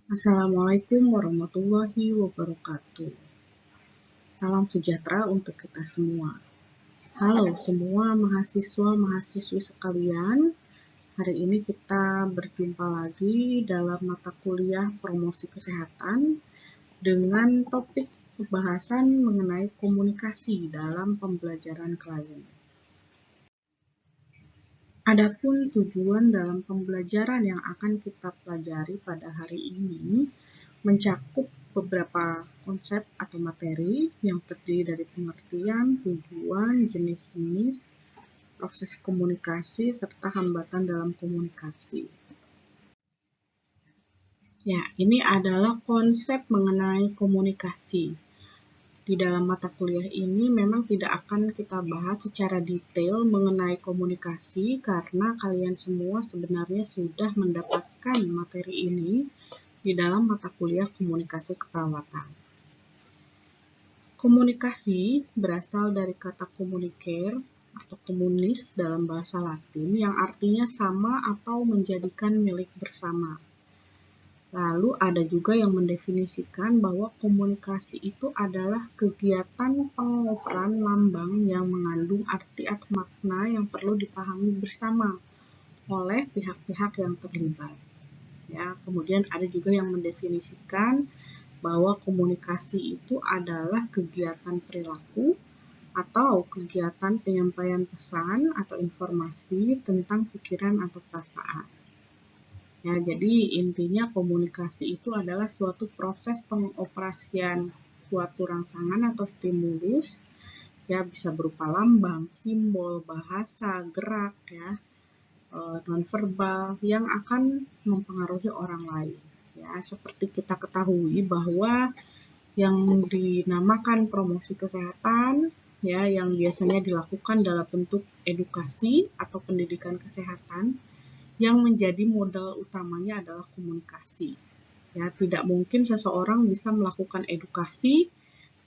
Assalamualaikum warahmatullahi wabarakatuh. Salam sejahtera untuk kita semua. Halo semua mahasiswa-mahasiswi sekalian. Hari ini kita berjumpa lagi dalam mata kuliah promosi kesehatan dengan topik pembahasan mengenai komunikasi dalam pembelajaran klien. Adapun tujuan dalam pembelajaran yang akan kita pelajari pada hari ini mencakup beberapa konsep atau materi yang terdiri dari pengertian, tujuan, jenis-jenis, proses komunikasi, serta hambatan dalam komunikasi. Ya, ini adalah konsep mengenai komunikasi. Di dalam mata kuliah ini memang tidak akan kita bahas secara detail mengenai komunikasi karena kalian semua sebenarnya sudah mendapatkan materi ini di dalam mata kuliah komunikasi keperawatan. Komunikasi berasal dari kata communicare atau komunis dalam bahasa Latin yang artinya sama atau menjadikan milik bersama. Lalu ada juga yang mendefinisikan bahwa komunikasi itu adalah kegiatan pengoperan lambang yang mengandung arti atau makna yang perlu dipahami bersama oleh pihak-pihak yang terlibat. Ya, kemudian ada juga yang mendefinisikan bahwa komunikasi itu adalah kegiatan perilaku atau kegiatan penyampaian pesan atau informasi tentang pikiran atau perasaan. Ya, jadi intinya komunikasi itu adalah suatu proses pengoperasian suatu rangsangan atau stimulus, ya bisa berupa lambang, simbol, bahasa, gerak, ya, nonverbal yang akan mempengaruhi orang lain. Ya, seperti kita ketahui bahwa yang dinamakan promosi kesehatan, ya, yang biasanya dilakukan dalam bentuk edukasi atau pendidikan kesehatan, yang menjadi modal utamanya adalah komunikasi. Ya, tidak mungkin seseorang bisa melakukan edukasi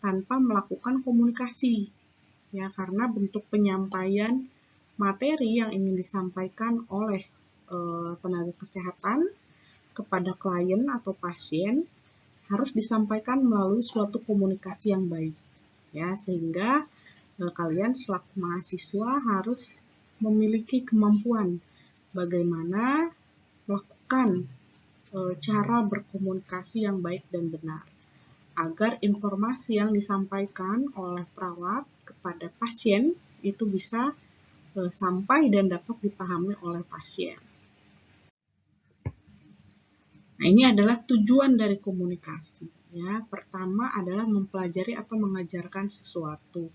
tanpa melakukan komunikasi. Ya, karena bentuk penyampaian materi yang ingin disampaikan oleh tenaga kesehatan kepada klien atau pasien harus disampaikan melalui suatu komunikasi yang baik. Ya, sehingga kalian selaku mahasiswa harus memiliki kemampuan bagaimana melakukan cara berkomunikasi yang baik dan benar agar informasi yang disampaikan oleh perawat kepada pasien itu bisa sampai dan dapat dipahami oleh pasien. Nah, ini adalah tujuan dari komunikasi. Ya, pertama adalah mempelajari atau mengajarkan sesuatu.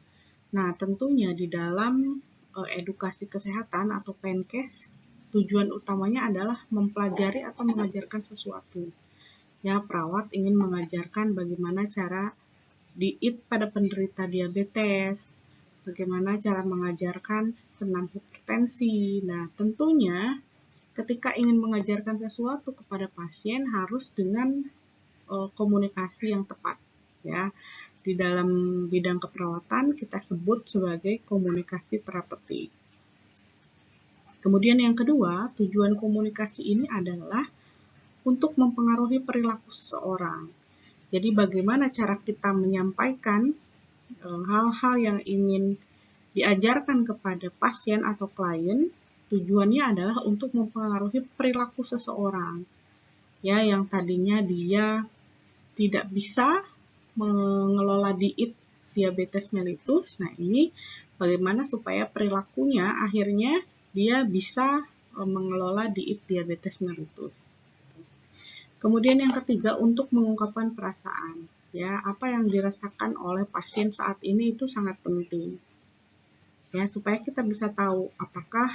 Nah, tentunya di dalam edukasi kesehatan atau PNKes, tujuan utamanya adalah mempelajari atau mengajarkan sesuatu. Ya, perawat ingin mengajarkan bagaimana cara diet pada penderita diabetes, bagaimana cara mengajarkan senam hipertensi. Nah, tentunya ketika ingin mengajarkan sesuatu kepada pasien harus dengan komunikasi yang tepat. Ya, di dalam bidang keperawatan kita sebut sebagai komunikasi terapeutik. Kemudian yang kedua, tujuan komunikasi ini adalah untuk mempengaruhi perilaku seseorang. Jadi bagaimana cara kita menyampaikan hal-hal yang ingin diajarkan kepada pasien atau klien, tujuannya adalah untuk mempengaruhi perilaku seseorang. Ya, yang tadinya dia tidak bisa mengelola diet diabetes mellitus. Nah, ini bagaimana supaya perilakunya akhirnya dia bisa mengelola diet diabetes mellitus. Kemudian yang ketiga, untuk mengungkapkan perasaan. Ya, apa yang dirasakan oleh pasien saat ini itu sangat penting. Ya, supaya kita bisa tahu apakah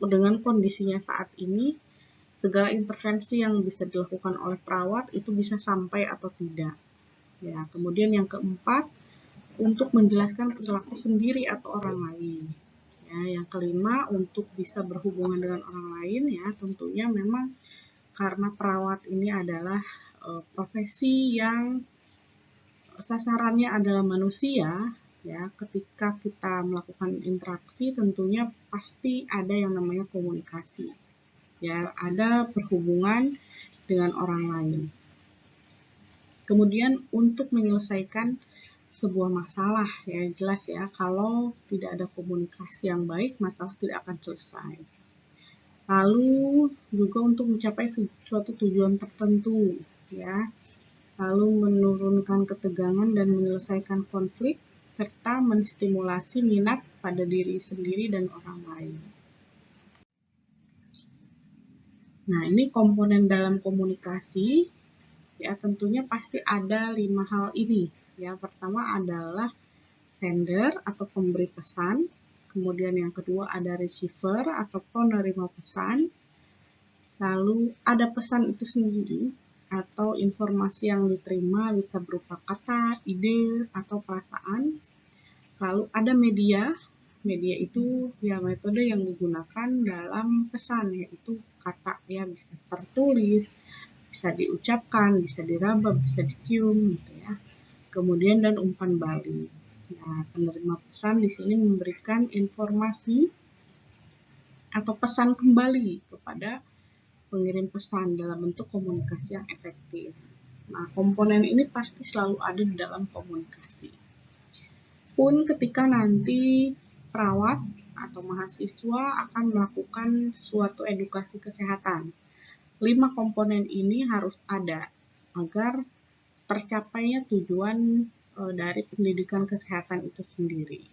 dengan kondisinya saat ini segala intervensi yang bisa dilakukan oleh perawat itu bisa sampai atau tidak. Ya, kemudian yang keempat, untuk menjelaskan perilaku sendiri atau orang lain. Ya, yang kelima, untuk bisa berhubungan dengan orang lain, ya tentunya memang karena perawat ini adalah profesi yang sasarannya adalah manusia. Ya, ketika kita melakukan interaksi tentunya pasti ada yang namanya komunikasi. Ya, ada perhubungan dengan orang lain. Kemudian untuk menyelesaikan sebuah masalah, ya jelas ya, kalau tidak ada komunikasi yang baik, masalah tidak akan selesai. Lalu juga untuk mencapai suatu tujuan tertentu, ya. Lalu menurunkan ketegangan dan menyelesaikan konflik, serta menstimulasi minat pada diri sendiri dan orang lain. Nah, ini komponen dalam komunikasi, ya tentunya pasti ada 5 hal ini. Ya, pertama adalah sender atau pemberi pesan, kemudian yang kedua ada receiver atau penerima pesan, lalu ada pesan itu sendiri atau informasi yang diterima bisa berupa kata, ide, atau perasaan. Lalu ada media itu ya metode yang digunakan dalam pesan, yaitu kata, ya bisa tertulis, bisa diucapkan, bisa diraba, bisa dicium gitu ya. Kemudian dan umpan balik. Nah, penerima pesan di sini memberikan informasi atau pesan kembali kepada pengirim pesan dalam bentuk komunikasi yang efektif. Nah, komponen ini pasti selalu ada di dalam komunikasi. Pun ketika nanti perawat atau mahasiswa akan melakukan suatu edukasi kesehatan, 5 komponen ini harus ada agar tercapainya tujuan dari pendidikan kesehatan itu sendiri.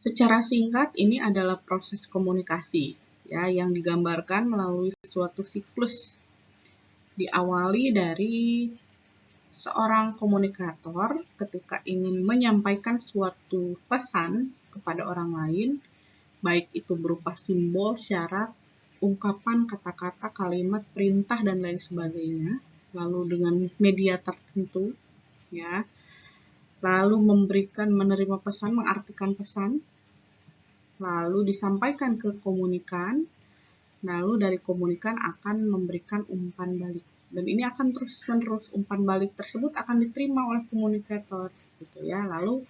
Secara singkat, ini adalah proses komunikasi ya yang digambarkan melalui suatu siklus. Diawali dari seorang komunikator ketika ingin menyampaikan suatu pesan kepada orang lain, baik itu berupa simbol, syarat, ungkapan, kata-kata, kalimat, perintah, dan lain sebagainya, lalu dengan media tertentu, ya, lalu menerima pesan, mengartikan pesan, lalu disampaikan ke komunikan, lalu dari komunikan akan memberikan umpan balik. Dan ini akan terus-menerus, umpan balik tersebut akan diterima oleh komunikator, gitu ya. Lalu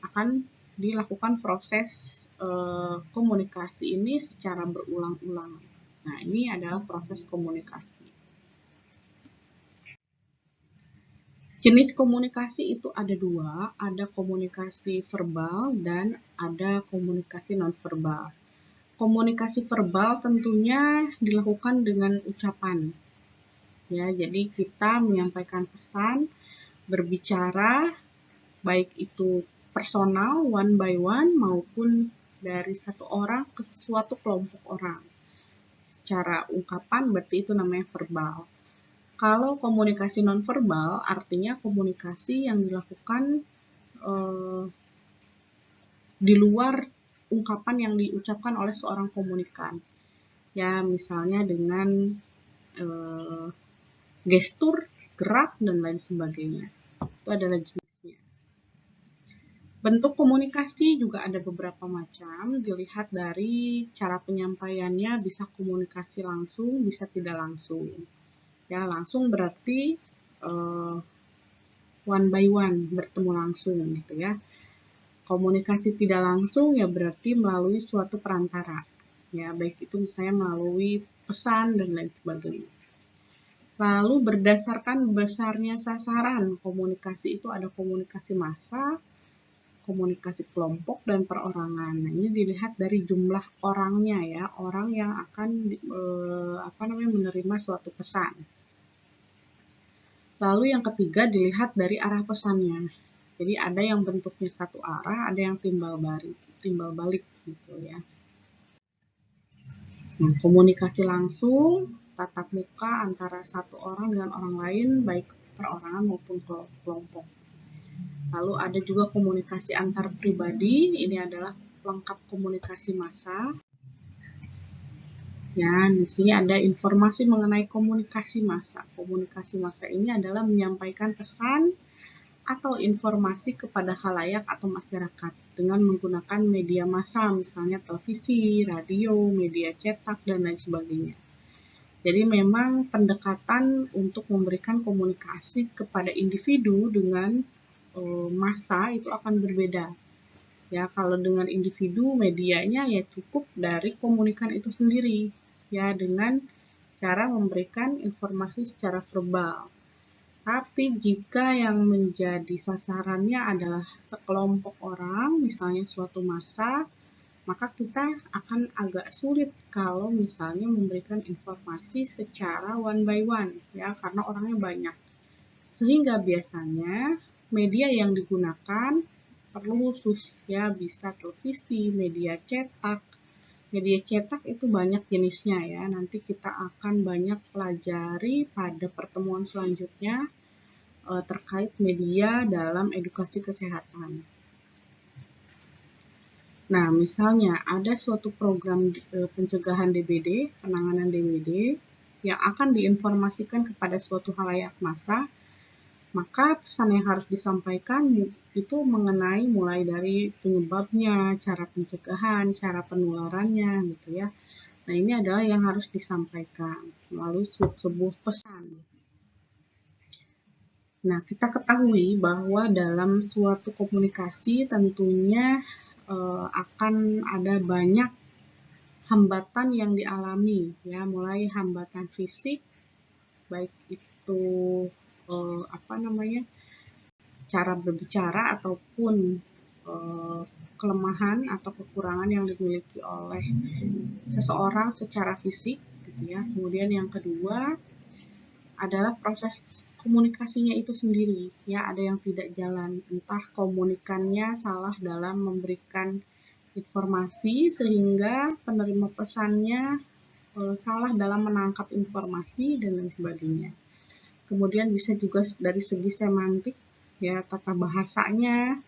akan dilakukan proses komunikasi ini secara berulang-ulang. Nah, ini adalah proses komunikasi. Jenis komunikasi itu ada 2, ada komunikasi verbal dan ada komunikasi nonverbal. Komunikasi verbal tentunya dilakukan dengan ucapan. Ya, jadi kita menyampaikan pesan, berbicara, baik itu personal, one by one, maupun dari satu orang ke suatu kelompok orang. Secara ungkapan berarti itu namanya verbal. Kalau komunikasi nonverbal artinya komunikasi yang dilakukan di luar ungkapan yang diucapkan oleh seorang komunikan. Ya, misalnya dengan gestur, gerak, dan lain sebagainya. Itu adalah jenisnya. Bentuk komunikasi juga ada beberapa macam, dilihat dari cara penyampaiannya, bisa komunikasi langsung, bisa tidak langsung. Ya, langsung berarti one by one, bertemu langsung gitu ya. Komunikasi tidak langsung ya berarti melalui suatu perantara. Ya, baik itu misalnya melalui pesan dan lain sebagainya. Lalu berdasarkan besarnya sasaran komunikasi itu ada komunikasi massa, komunikasi kelompok, dan perorangan. Nah, ini dilihat dari jumlah orangnya ya, orang yang akan menerima suatu pesan. Lalu yang ketiga dilihat dari arah pesannya. Jadi ada yang bentuknya satu arah, ada yang timbal balik gitu ya. Nah, komunikasi langsung tatap muka antara satu orang dengan orang lain, baik perorangan maupun kelompok. Lalu ada juga komunikasi antar pribadi, ini adalah pelengkap komunikasi massa. Ya, di sini ada informasi mengenai komunikasi massa. Komunikasi massa ini adalah menyampaikan pesan atau informasi kepada khalayak atau masyarakat dengan menggunakan media massa, misalnya televisi, radio, media cetak, dan lain sebagainya. Jadi memang pendekatan untuk memberikan komunikasi kepada individu dengan massa itu akan berbeda. Ya, kalau dengan individu medianya ya cukup dari komunikan itu sendiri. ya dengan cara memberikan informasi secara verbal. Tapi jika yang menjadi sasarannya adalah sekelompok orang, misalnya suatu massa, maka kita akan agak sulit kalau misalnya memberikan informasi secara one by one, ya, karena orangnya banyak. Sehingga biasanya media yang digunakan perlu khusus, ya, bisa televisi, media cetak. Media cetak itu banyak jenisnya, ya. Nanti kita akan banyak pelajari pada pertemuan selanjutnya terkait media dalam edukasi kesehatan. Nah, misalnya ada suatu program pencegahan DBD, penanganan DBD, yang akan diinformasikan kepada suatu khalayak massa, maka pesan yang harus disampaikan itu mengenai mulai dari penyebabnya, cara pencegahan, cara penularannya, gitu ya. Nah, ini adalah yang harus disampaikan melalui sebuah pesan. Nah, kita ketahui bahwa dalam suatu komunikasi tentunya akan ada banyak hambatan yang dialami, ya, mulai hambatan fisik, baik itu cara berbicara ataupun kelemahan atau kekurangan yang dimiliki oleh seseorang secara fisik, gitu ya. Kemudian yang kedua adalah proses komunikasinya itu sendiri, ya, ada yang tidak jalan, entah komunikannya salah dalam memberikan informasi sehingga penerima pesannya salah dalam menangkap informasi dan lain sebagainya. Kemudian bisa juga dari segi semantik, ya, tata bahasanya,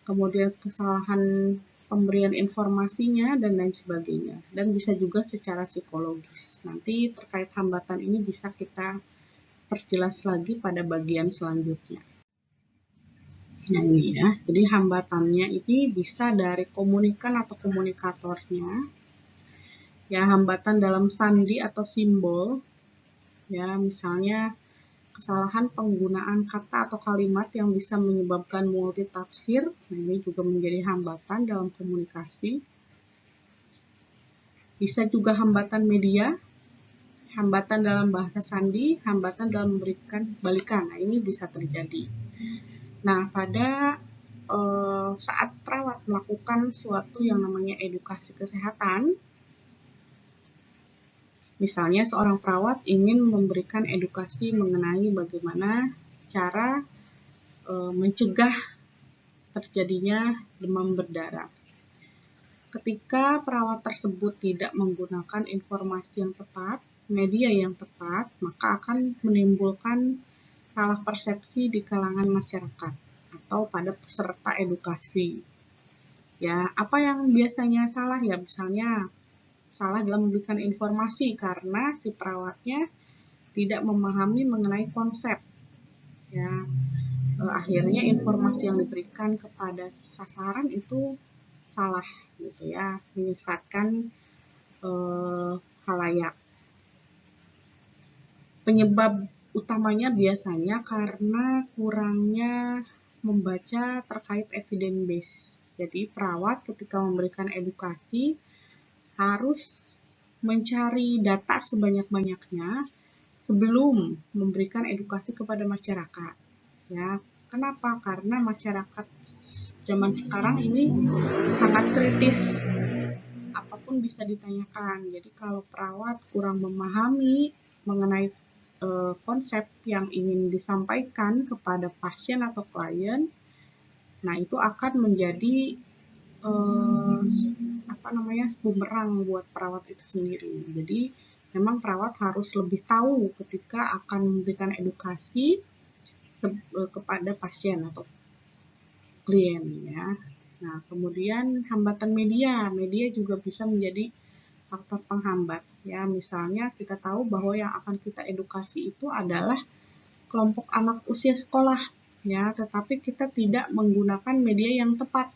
kemudian kesalahan pemberian informasinya dan lain sebagainya, dan bisa juga secara psikologis. Nanti terkait hambatan ini bisa kita perjelas lagi pada bagian selanjutnya. Nah, ini ya, jadi hambatannya ini bisa dari komunikan atau komunikatornya, ya, hambatan dalam sandi atau simbol, ya, misalnya kesalahan penggunaan kata atau kalimat yang bisa menyebabkan multitafsir. Nah, ini juga menjadi hambatan dalam komunikasi. Bisa juga hambatan media, hambatan dalam bahasa sandi, hambatan dalam memberikan balikan. Nah, ini bisa terjadi. Nah, pada saat perawat melakukan suatu yang namanya edukasi kesehatan, misalnya seorang perawat ingin memberikan edukasi mengenai bagaimana cara mencegah terjadinya demam berdarah. Ketika perawat tersebut tidak menggunakan informasi yang tepat, media yang tepat, maka akan menimbulkan salah persepsi di kalangan masyarakat atau pada peserta edukasi. Ya, apa yang biasanya salah, ya, misalnya salah dalam memberikan informasi karena si perawatnya tidak memahami mengenai konsep, ya. Akhirnya informasi yang diberikan kepada sasaran itu salah, gitu ya, menyesatkan khalayak. Penyebab utamanya biasanya karena kurangnya membaca terkait evidence base. Jadi perawat ketika memberikan edukasi harus mencari data sebanyak-banyaknya sebelum memberikan edukasi kepada masyarakat. Ya, kenapa? Karena masyarakat zaman sekarang ini sangat kritis. Apapun bisa ditanyakan. Jadi kalau perawat kurang memahami mengenai konsep yang ingin disampaikan kepada pasien atau klien, nah itu akan menjadi bumerang buat perawat itu sendiri. Jadi memang perawat harus lebih tahu ketika akan memberikan edukasi kepada pasien atau klien, ya. Nah, kemudian hambatan media juga bisa menjadi faktor penghambat, ya. Misalnya kita tahu bahwa yang akan kita edukasi itu adalah kelompok anak usia sekolah, ya, tetapi kita tidak menggunakan media yang tepat.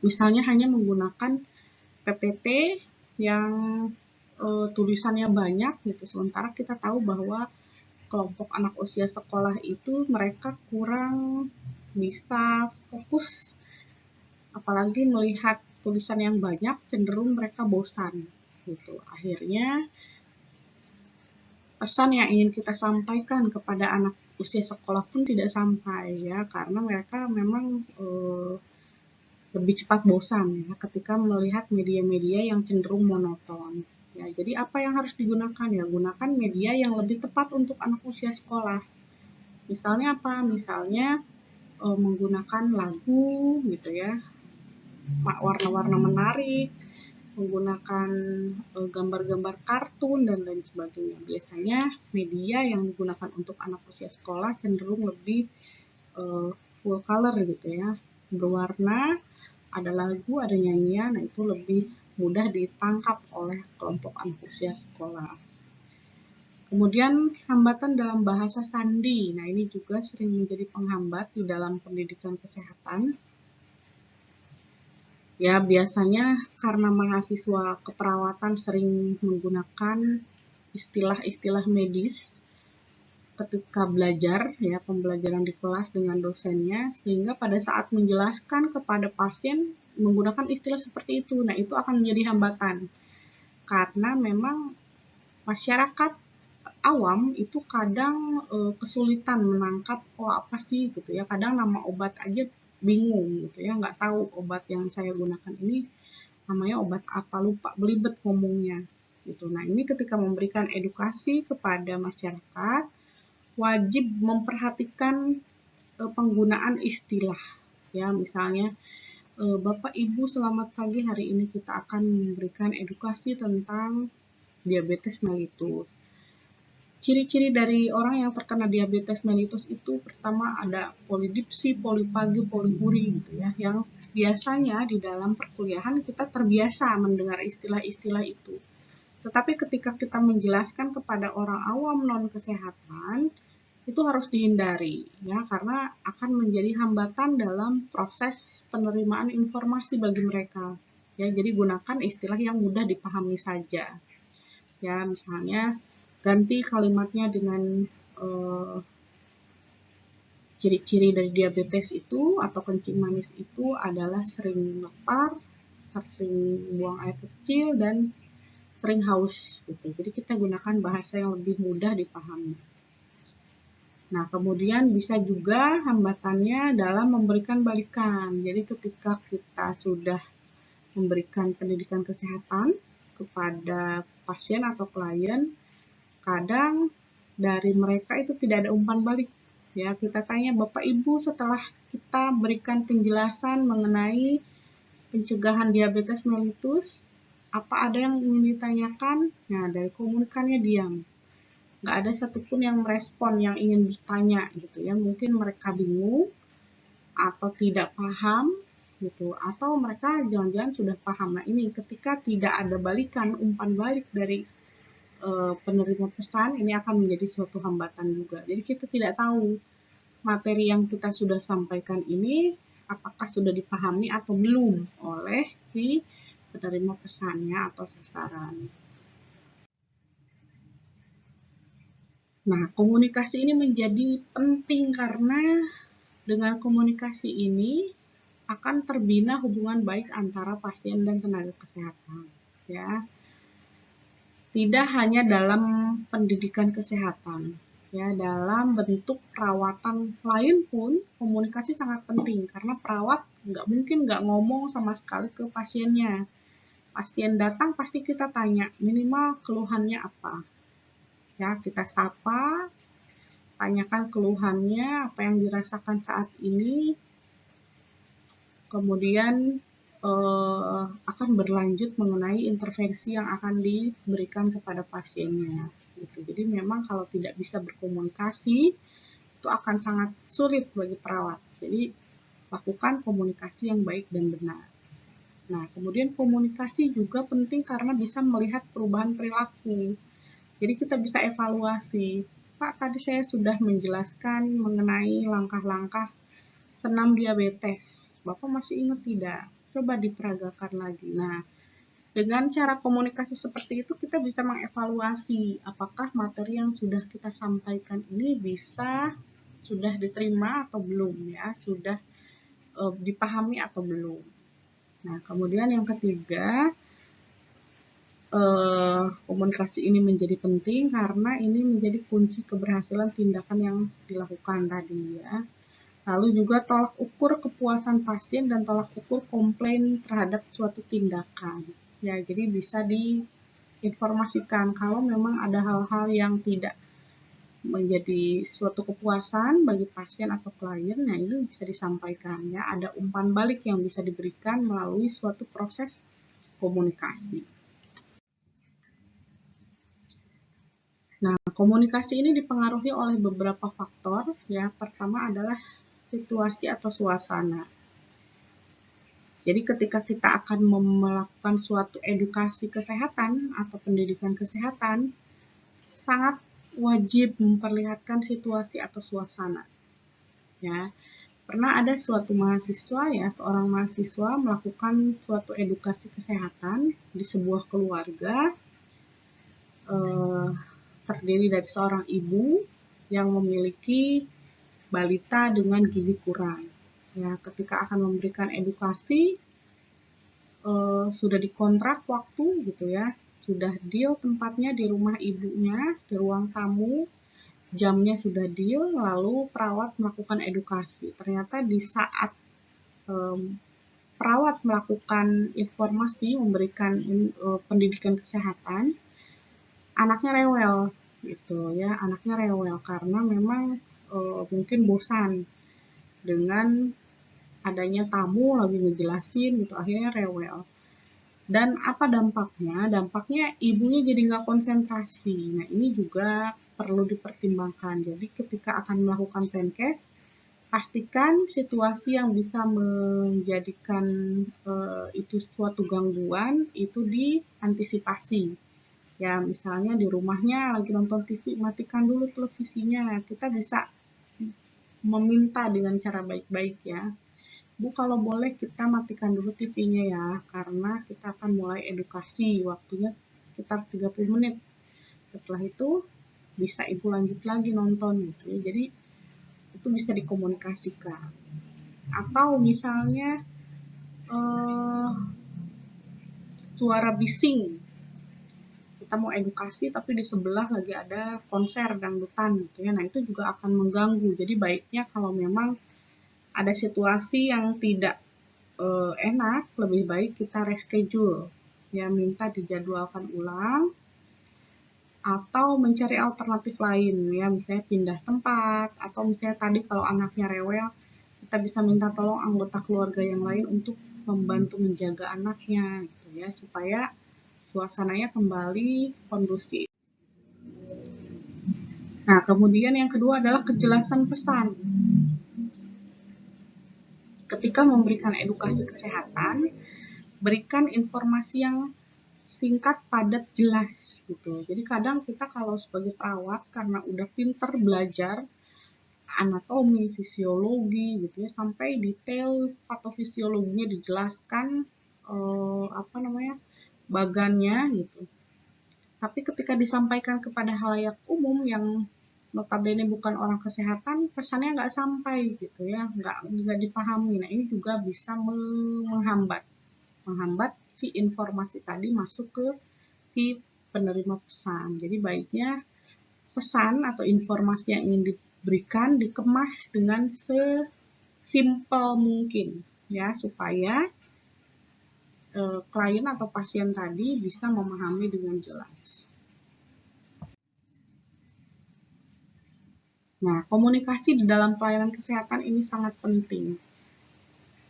Misalnya hanya menggunakan PPT yang tulisannya banyak, gitu. Sementara kita tahu bahwa kelompok anak usia sekolah itu mereka kurang bisa fokus, apalagi melihat tulisan yang banyak cenderung mereka bosan. gitu. Akhirnya pesan yang ingin kita sampaikan kepada anak usia sekolah pun tidak sampai ya, karena mereka memang lebih cepat bosan ya ketika melihat media-media yang cenderung monoton. Ya, jadi apa yang harus digunakan ya? Gunakan media yang lebih tepat untuk anak usia sekolah. Misalnya apa? Misalnya menggunakan lagu gitu ya, warna-warna menarik, menggunakan gambar-gambar kartun dan lain sebagainya. Biasanya media yang digunakan untuk anak usia sekolah cenderung lebih full color gitu ya, berwarna, ada lagu, ada nyanyian, nah itu lebih mudah ditangkap oleh kelompok anak usia sekolah. Kemudian hambatan dalam bahasa sandi, nah ini juga sering menjadi penghambat di dalam pendidikan kesehatan. Ya, biasanya karena mahasiswa keperawatan sering menggunakan istilah-istilah medis ketika belajar, ya, pembelajaran di kelas dengan dosennya, sehingga pada saat menjelaskan kepada pasien menggunakan istilah seperti itu. Nah, itu akan menjadi hambatan. Karena memang masyarakat awam itu kadang kesulitan menangkap, oh apa sih gitu ya. Kadang nama obat aja bingung gitu ya, nggak tahu obat yang saya gunakan ini namanya obat apa, lupa, belibet ngomongnya gitu. Nah, ini ketika memberikan edukasi kepada masyarakat, wajib memperhatikan penggunaan istilah. Ya, misalnya Bapak Ibu selamat pagi, hari ini kita akan memberikan edukasi tentang diabetes mellitus. Ciri-ciri dari orang yang terkena diabetes mellitus itu pertama ada polidipsi, polipagi, poliuri gitu ya, yang biasanya di dalam perkuliahan kita terbiasa mendengar istilah-istilah itu. Tetapi ketika kita menjelaskan kepada orang awam non kesehatan, itu harus dihindari ya, karena akan menjadi hambatan dalam proses penerimaan informasi bagi mereka. Ya, jadi gunakan istilah yang mudah dipahami saja. Ya, misalnya ganti kalimatnya dengan ciri-ciri dari diabetes itu atau kencing manis itu adalah sering lapar, sering buang air kecil, dan sering haus gitu. Jadi kita gunakan bahasa yang lebih mudah dipahami. Nah, kemudian bisa juga hambatannya dalam memberikan balikan. Jadi ketika kita sudah memberikan pendidikan kesehatan kepada pasien atau klien, kadang dari mereka itu tidak ada umpan balik. Ya, kita tanya, Bapak Ibu, setelah kita berikan penjelasan mengenai pencegahan diabetes mellitus, apa ada yang ingin ditanyakan? Nah, dari komunikannya diam. Nggak ada satupun yang merespon, yang ingin bertanya gitu ya. Mungkin mereka bingung atau tidak paham gitu, atau mereka jangan-jangan sudah paham. Nah, ini ketika tidak ada balikan, umpan balik dari penerima pesan, ini akan menjadi suatu hambatan juga. Jadi kita tidak tahu materi yang kita sudah sampaikan ini apakah sudah dipahami atau belum oleh si penerima pesannya atau sasaran. Nah, komunikasi ini menjadi penting karena dengan komunikasi ini akan terbina hubungan baik antara pasien dan tenaga kesehatan, ya. Tidak hanya dalam pendidikan kesehatan, ya, dalam bentuk perawatan lain pun komunikasi sangat penting karena perawat nggak mungkin nggak ngomong sama sekali ke pasiennya. Pasien datang pasti kita tanya minimal keluhannya apa, ya, kita sapa, tanyakan keluhannya, apa yang dirasakan saat ini, kemudian akan berlanjut mengenai intervensi yang akan diberikan kepada pasiennya. Gitu. Jadi memang kalau tidak bisa berkomunikasi, itu akan sangat sulit bagi perawat. Jadi lakukan komunikasi yang baik dan benar. Nah, kemudian komunikasi juga penting karena bisa melihat perubahan perilaku. Jadi kita bisa evaluasi. Pak, tadi saya sudah menjelaskan mengenai langkah-langkah senam diabetes. Bapak masih ingat tidak? Coba diperagakan lagi. Nah, dengan cara komunikasi seperti itu kita bisa mengevaluasi apakah materi yang sudah kita sampaikan ini sudah diterima atau belum ya, sudah dipahami atau belum. Nah, kemudian yang ketiga, komunikasi ini menjadi penting karena ini menjadi kunci keberhasilan tindakan yang dilakukan tadi ya. Lalu juga tolak ukur kepuasan pasien dan tolak ukur komplain terhadap suatu tindakan. Ya, jadi bisa diinformasikan kalau memang ada hal-hal yang tidak menjadi suatu kepuasan bagi pasien atau klien, nah itu bisa disampaikan ya. Ada umpan balik yang bisa diberikan melalui suatu proses komunikasi. Nah, komunikasi ini dipengaruhi oleh beberapa faktor ya. Pertama adalah situasi atau suasana. Jadi ketika kita akan melakukan suatu edukasi kesehatan atau pendidikan kesehatan, sangat wajib memperlihatkan situasi atau suasana. Ya, pernah ada suatu mahasiswa ya, seorang mahasiswa melakukan suatu edukasi kesehatan di sebuah keluarga, terdiri dari seorang ibu yang memiliki balita dengan gizi kurang. Ya, ketika akan memberikan edukasi, sudah dikontrak waktu gitu ya, sudah deal tempatnya di rumah ibunya, di ruang tamu, jamnya sudah deal, lalu perawat melakukan edukasi. Ternyata di saat perawat melakukan informasi, memberikan pendidikan kesehatan, anaknya rewel gitu ya, anaknya rewel karena memang mungkin bosan dengan adanya tamu lagi ngejelasin gitu, akhirnya rewel. Dan apa dampaknya? Dampaknya ibunya jadi nggak konsentrasi. Nah, ini juga perlu dipertimbangkan. Jadi ketika akan melakukan penkes, pastikan situasi yang bisa menjadikan itu suatu gangguan itu diantisipasi. Ya, misalnya di rumahnya lagi nonton TV, matikan dulu televisinya. Kita bisa meminta dengan cara baik-baik ya. Bu, kalau boleh kita matikan dulu TV-nya ya, karena kita akan mulai edukasi, waktunya sekitar 30 menit. Setelah itu bisa ibu lanjut lagi nonton gitu ya. Jadi itu bisa dikomunikasikan. Atau misalnya suara bising, kita mau edukasi tapi di sebelah lagi ada konser dangdutan gitu ya. Nah, itu juga akan mengganggu. Jadi baiknya kalau memang ada situasi yang tidak enak, lebih baik kita reschedule ya, minta dijadwalkan ulang atau mencari alternatif lain ya, misalnya pindah tempat, atau misalnya tadi kalau anaknya rewel, kita bisa minta tolong anggota keluarga yang lain untuk membantu menjaga anaknya gitu ya, supaya suasananya kembali kondusif. Nah, kemudian yang kedua adalah kejelasan pesan. Ketika memberikan edukasi kesehatan, berikan informasi yang singkat, padat, jelas gitu. Jadi kadang kita kalau sebagai perawat karena udah pinter belajar anatomi, fisiologi gitu ya, sampai detail patofisiologinya dijelaskan bagannya gitu. Tapi ketika disampaikan kepada halayak umum yang notabene bukan orang kesehatan, pesannya nggak sampai gitu ya, nggak dipahami. Nah, ini juga bisa menghambat si informasi tadi masuk ke si penerima pesan. Jadi baiknya pesan atau informasi yang ingin diberikan dikemas dengan sesimpel mungkin ya, supaya klien atau pasien tadi bisa memahami dengan jelas. Nah, komunikasi di dalam pelayanan kesehatan ini sangat penting.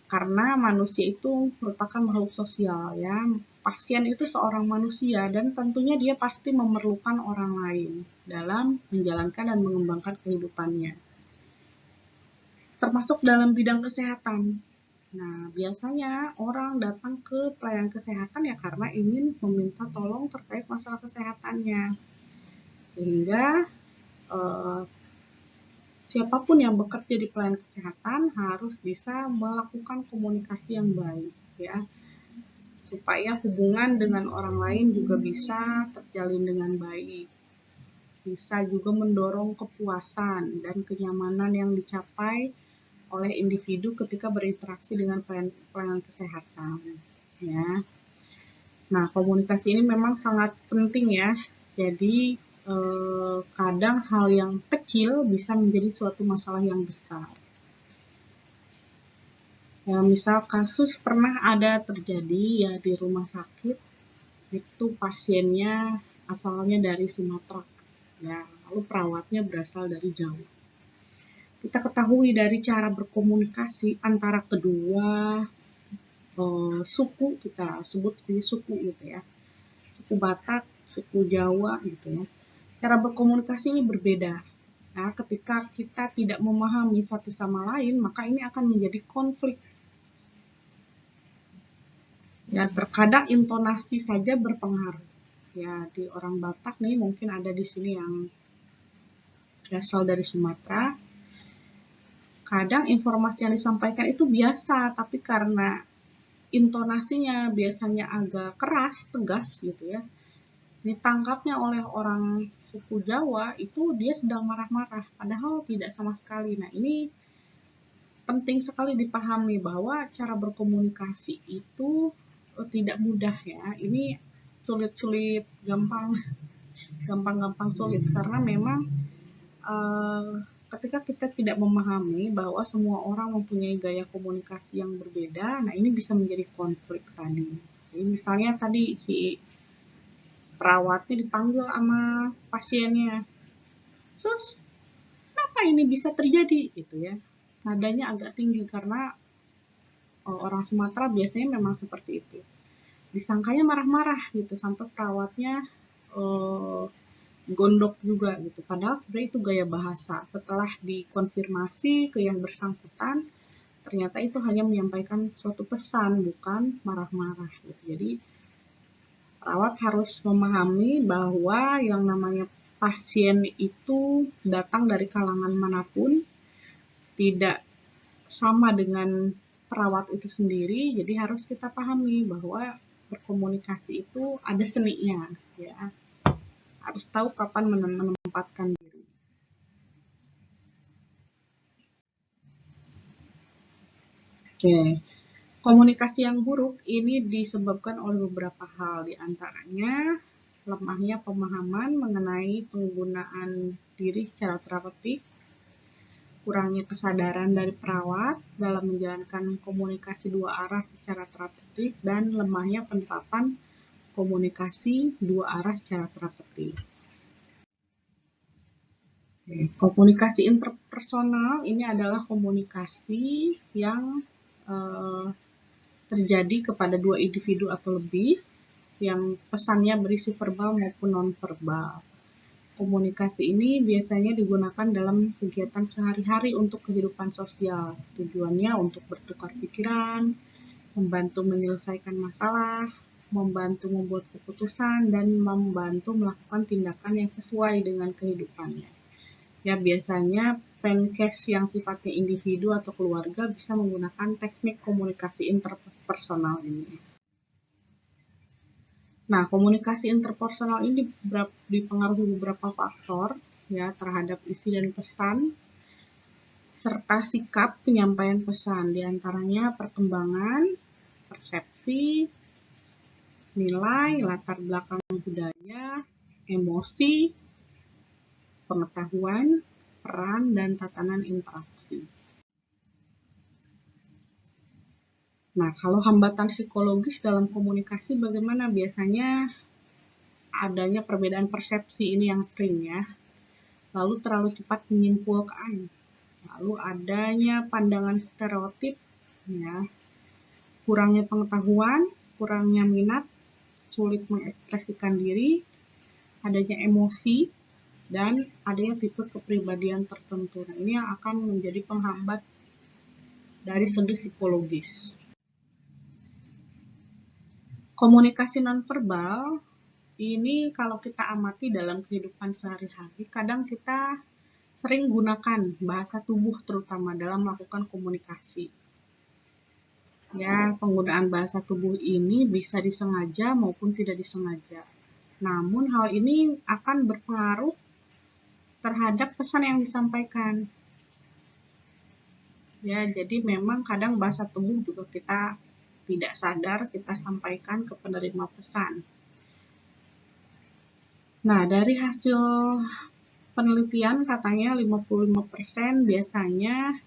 Karena manusia itu merupakan makhluk sosial ya. Pasien itu seorang manusia dan tentunya dia pasti memerlukan orang lain dalam menjalankan dan mengembangkan kehidupannya. Termasuk dalam bidang kesehatan. Nah, biasanya orang datang ke pelayanan kesehatan ya karena ingin meminta tolong terkait masalah kesehatannya. Sehingga siapapun yang bekerja di pelayanan kesehatan harus bisa melakukan komunikasi yang baik ya, supaya hubungan dengan orang lain juga bisa terjalin dengan baik, bisa juga mendorong kepuasan dan kenyamanan yang dicapai oleh individu ketika berinteraksi dengan pelayanan kesehatan ya. Nah, komunikasi ini memang sangat penting ya. Jadi, kadang hal yang kecil bisa menjadi suatu masalah yang besar. Ya, misal kasus pernah ada terjadi ya di rumah sakit, itu pasiennya asalnya dari Sumatera. Ya, lalu perawatnya berasal dari Jawa. Kita ketahui dari cara berkomunikasi antara kedua suku, kita sebut ini suku gitu ya, suku Batak, suku Jawa gitu ya. Cara berkomunikasi ini berbeda. Nah, ketika kita tidak memahami satu sama lain, maka ini akan menjadi konflik. Ya, terkadang intonasi saja berpengaruh. Ya, di orang Batak nih mungkin ada di sini yang berasal dari Sumatera. Kadang informasi yang disampaikan itu biasa, tapi karena intonasinya biasanya agak keras, tegas gitu ya, ditangkapnya oleh orang suku Jawa itu dia sedang marah-marah, padahal tidak sama sekali. Nah, ini penting sekali dipahami bahwa cara berkomunikasi itu tidak mudah ya. Ini sulit-sulit, gampang sulit, karena memang ketika kita tidak memahami bahwa semua orang mempunyai gaya komunikasi yang berbeda, nah ini bisa menjadi konflik tadi. Jadi misalnya tadi si perawatnya dipanggil sama pasiennya, "Sus, kenapa ini bisa terjadi?" gitu ya. Nadanya agak tinggi karena orang Sumatera biasanya memang seperti itu. Disangkanya marah-marah gitu sampai perawatnya gondok juga gitu. Padahal sebenarnya itu gaya bahasa. Setelah dikonfirmasi ke yang bersangkutan, ternyata itu hanya menyampaikan suatu pesan, bukan marah-marah gitu. Jadi perawat harus memahami bahwa yang namanya pasien itu datang dari kalangan manapun, tidak sama dengan perawat itu sendiri, jadi harus kita pahami bahwa berkomunikasi itu ada seninya, ya. Harus tahu kapan menempatkan diri. Oke, komunikasi yang buruk ini disebabkan oleh beberapa hal, diantaranya lemahnya pemahaman mengenai penggunaan diri secara terapeutik, kurangnya kesadaran dari perawat dalam menjalankan komunikasi dua arah secara terapeutik, dan lemahnya penerapan komunikasi dua arah secara terapeutik. Komunikasi interpersonal ini adalah komunikasi yang terjadi kepada dua individu atau lebih yang pesannya berisi verbal maupun non-verbal. Komunikasi ini biasanya digunakan dalam kegiatan sehari-hari untuk kehidupan sosial. Tujuannya untuk bertukar pikiran, membantu menyelesaikan masalah, membantu membuat keputusan, dan membantu melakukan tindakan yang sesuai dengan kehidupannya. Ya, biasanya penkes yang sifatnya individu atau keluarga bisa menggunakan teknik komunikasi interpersonal ini. Nah, komunikasi interpersonal ini dipengaruhi beberapa faktor ya terhadap isi dan pesan serta sikap penyampaian pesan, diantaranya perkembangan, persepsi, nilai, latar belakang budaya, emosi, pengetahuan, peran, dan tatanan interaksi. Nah, kalau hambatan psikologis dalam komunikasi bagaimana? Biasanya adanya perbedaan persepsi, ini yang sering ya. Lalu terlalu cepat menyimpulkan. Lalu adanya pandangan stereotip, ya. Kurangnya pengetahuan, kurangnya minat, sulit mengekspresikan diri, adanya emosi, dan adanya tipe kepribadian tertentu. Nah, ini yang akan menjadi penghambat dari segi psikologis. Komunikasi nonverbal ini kalau kita amati dalam kehidupan sehari-hari, kadang kita sering gunakan bahasa tubuh terutama dalam melakukan komunikasi. Ya, penggunaan bahasa tubuh ini bisa disengaja maupun tidak disengaja. Namun hal ini akan berpengaruh terhadap pesan yang disampaikan. Ya, jadi memang kadang bahasa tubuh juga kita tidak sadar kita sampaikan ke penerima pesan. Nah, dari hasil penelitian katanya 55% biasanya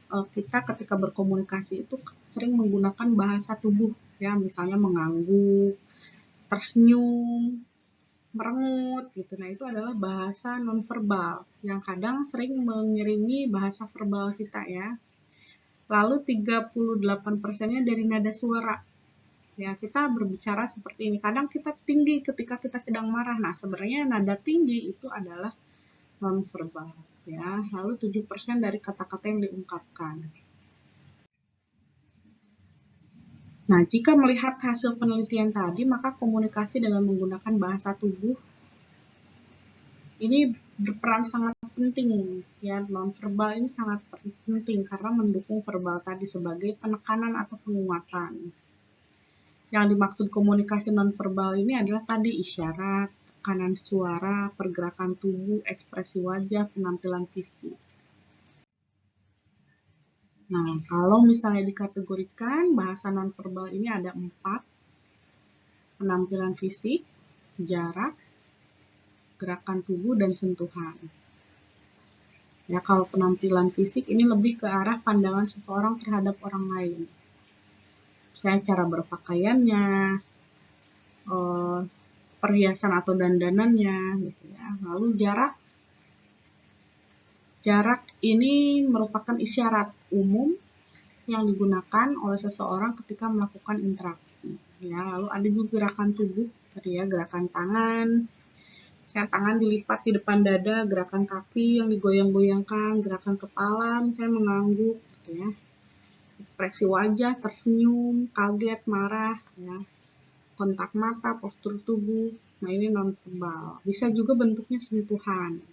kita ketika berkomunikasi itu sering menggunakan bahasa tubuh, ya, misalnya mengangguk, tersenyum, merengut gitu. Nah, itu adalah bahasa nonverbal yang kadang sering mengiringi bahasa verbal kita, ya. Lalu 38%-nya dari nada suara. Ya, kita berbicara seperti ini. Kadang kita tinggi ketika kita sedang marah. Nah, sebenarnya nada tinggi itu adalah nonverbal, ya. Lalu 7% dari kata-kata yang diungkapkan. Nah, jika melihat hasil penelitian tadi, maka komunikasi dengan menggunakan bahasa tubuh ini berperan sangat penting, ya. Nonverbal ini sangat penting karena mendukung verbal tadi sebagai penekanan atau penguatan. Yang dimaksud komunikasi nonverbal ini adalah tadi isyarat, tekanan suara, pergerakan tubuh, ekspresi wajah, penampilan fisik. Nah, kalau misalnya dikategorikan, bahasa nonverbal ini ada 4. Penampilan fisik, jarak, gerakan tubuh, dan sentuhan. Ya, kalau penampilan fisik ini lebih ke arah pandangan seseorang terhadap orang lain. Misalnya cara berpakaiannya, perhiasan atau dandanannya, gitu ya. Lalu jarak ini merupakan isyarat umum yang digunakan oleh seseorang ketika melakukan interaksi. Ya, lalu ada juga gerakan tubuh, tadi ya, gerakan tangan, misalnya tangan dilipat di depan dada, gerakan kaki yang digoyang-goyangkan, gerakan kepala, misalnya mengangguk, gitu ya. Ekspresi wajah, tersenyum, kaget, marah, ya. Kontak mata, postur tubuh. Nah, ini nonverbal. Bisa juga bentuknya sentuhan.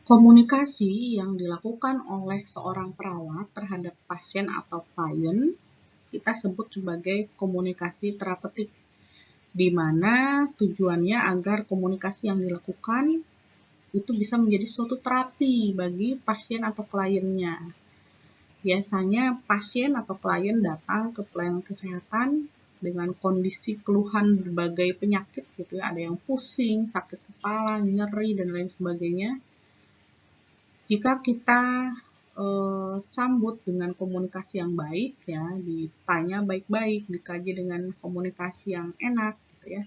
Komunikasi yang dilakukan oleh seorang perawat terhadap pasien atau klien kita sebut sebagai komunikasi terapeutik, di mana tujuannya agar komunikasi yang dilakukan itu bisa menjadi suatu terapi bagi pasien atau kliennya. Biasanya pasien atau klien datang ke pelayanan kesehatan dengan kondisi keluhan berbagai penyakit gitu ya, ada yang pusing, sakit kepala, nyeri, dan lain sebagainya. Jika kita sambut dengan komunikasi yang baik, ya, ditanya baik-baik, dikaji dengan komunikasi yang enak, gitu ya,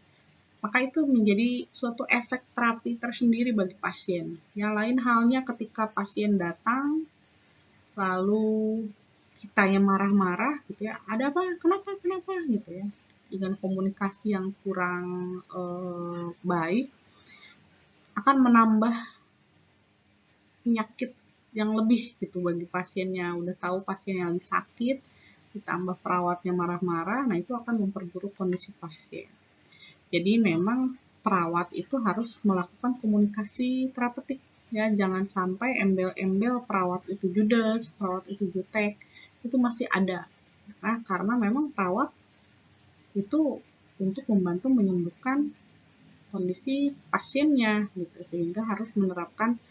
maka itu menjadi suatu efek terapi tersendiri bagi pasien. Yang lain halnya ketika pasien datang, lalu kitanya marah-marah, gitu ya, ada apa, kenapa, gitu ya, dengan komunikasi yang kurang baik, akan menambah penyakit yang lebih gitu bagi pasiennya. Udah tahu pasiennya lagi sakit, ditambah perawatnya marah-marah, nah itu akan memperburuk kondisi pasien. Jadi memang perawat itu harus melakukan komunikasi terapeutik, ya. Jangan sampai embel-embel perawat itu judes, perawat itu jutek, itu masih ada. Nah, karena memang perawat itu untuk membantu menyembuhkan kondisi pasiennya gitu, sehingga harus menerapkan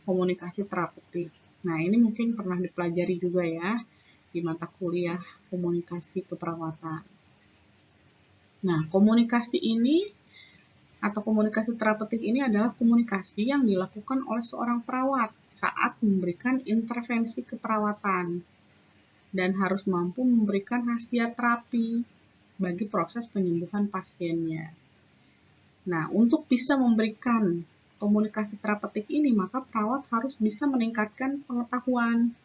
komunikasi terapeutik. Nah, ini mungkin pernah dipelajari juga ya di mata kuliah komunikasi keperawatan. Nah, komunikasi ini atau komunikasi terapeutik ini adalah komunikasi yang dilakukan oleh seorang perawat saat memberikan intervensi keperawatan dan harus mampu memberikan khasiat terapi bagi proses penyembuhan pasiennya. Nah, untuk bisa memberikan komunikasi terapeutik ini, maka perawat harus bisa meningkatkan pengetahuan,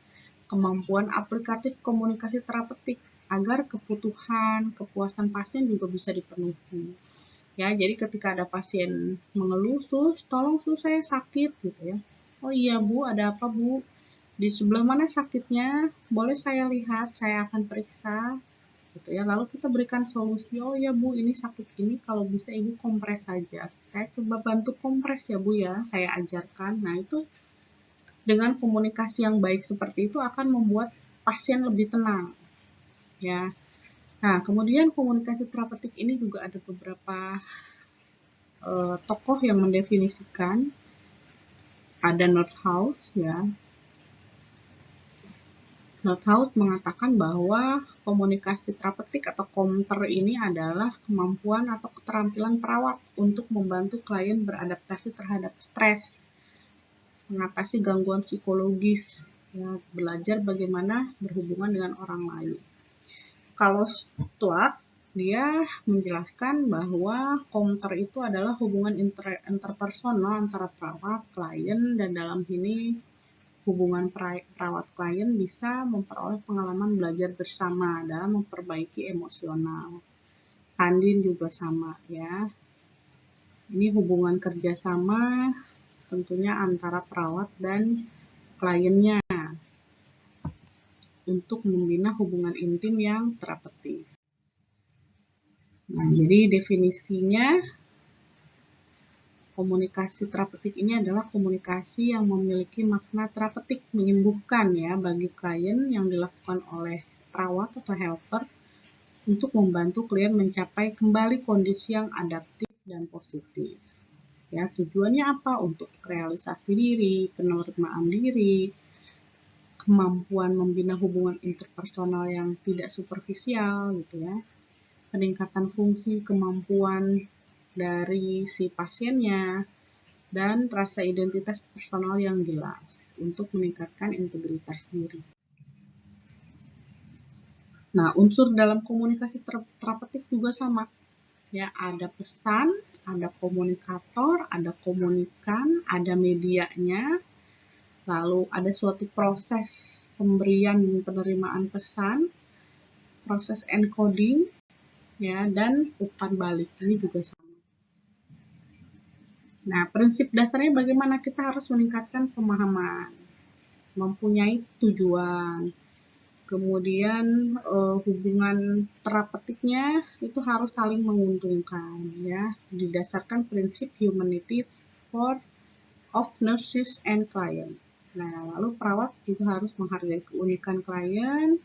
kemampuan aplikatif komunikasi terapeutik agar kepuasan pasien juga bisa dipenuhi. Ya, jadi ketika ada pasien mengeluh, "Sus, tolong sus saya sakit," gitu ya. "Oh iya Bu, ada apa Bu? Di sebelah mana sakitnya? Boleh saya lihat, saya akan periksa." gitu ya. Lalu kita berikan solusi, oh ya Bu, ini sakit ini kalau bisa Ibu kompres saja. Saya coba bantu kompres ya Bu ya, saya ajarkan. Nah itu dengan komunikasi yang baik seperti itu akan membuat pasien lebih tenang ya. Nah kemudian komunikasi terapeutik ini juga ada beberapa tokoh yang mendefinisikan. Ada Nordhaus ya. Nordhaus mengatakan bahwa komunikasi terapeutik atau komter ini adalah kemampuan atau keterampilan perawat untuk membantu klien beradaptasi terhadap stres, mengatasi gangguan psikologis, ya, belajar bagaimana berhubungan dengan orang lain. Kalau Stuart, dia menjelaskan bahwa komter itu adalah hubungan interpersonal antara perawat, klien, dan dalam ini hubungan perawat klien bisa memperoleh pengalaman belajar bersama dalam memperbaiki emosional. Andin juga sama ya. Ini hubungan kerjasama tentunya antara perawat dan kliennya untuk membina hubungan intim yang terapeutik. Nah, jadi definisinya komunikasi terapeutik ini adalah komunikasi yang memiliki makna terapeutik menyembuhkan ya bagi klien yang dilakukan oleh perawat atau helper untuk membantu klien mencapai kembali kondisi yang adaptif dan positif. Ya, tujuannya apa? Untuk realisasi diri, penerimaan diri, kemampuan membina hubungan interpersonal yang tidak superficial gitu ya. Peningkatan fungsi kemampuan dari si pasiennya dan rasa identitas personal yang jelas untuk meningkatkan integritas diri. Nah, unsur dalam komunikasi terapeutik juga sama. Ya, ada pesan, ada komunikator, ada komunikan, ada medianya, lalu ada suatu proses pemberian dan penerimaan pesan, proses encoding, ya, dan umpan balik. Ini juga sama. Nah, prinsip dasarnya bagaimana kita harus meningkatkan pemahaman, mempunyai tujuan, kemudian hubungan terapeutiknya itu harus saling menguntungkan ya, didasarkan prinsip humanity for of nurses and client. Nah, lalu perawat juga harus menghargai keunikan klien,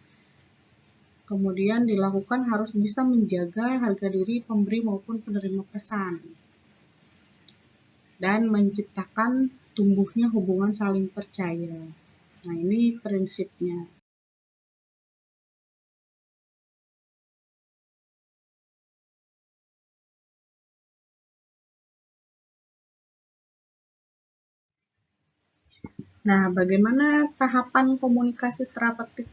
kemudian dilakukan harus bisa menjaga harga diri pemberi maupun penerima pesan, dan menciptakan tumbuhnya hubungan saling percaya. Nah, ini prinsipnya. Nah, bagaimana tahapan komunikasi terapeutik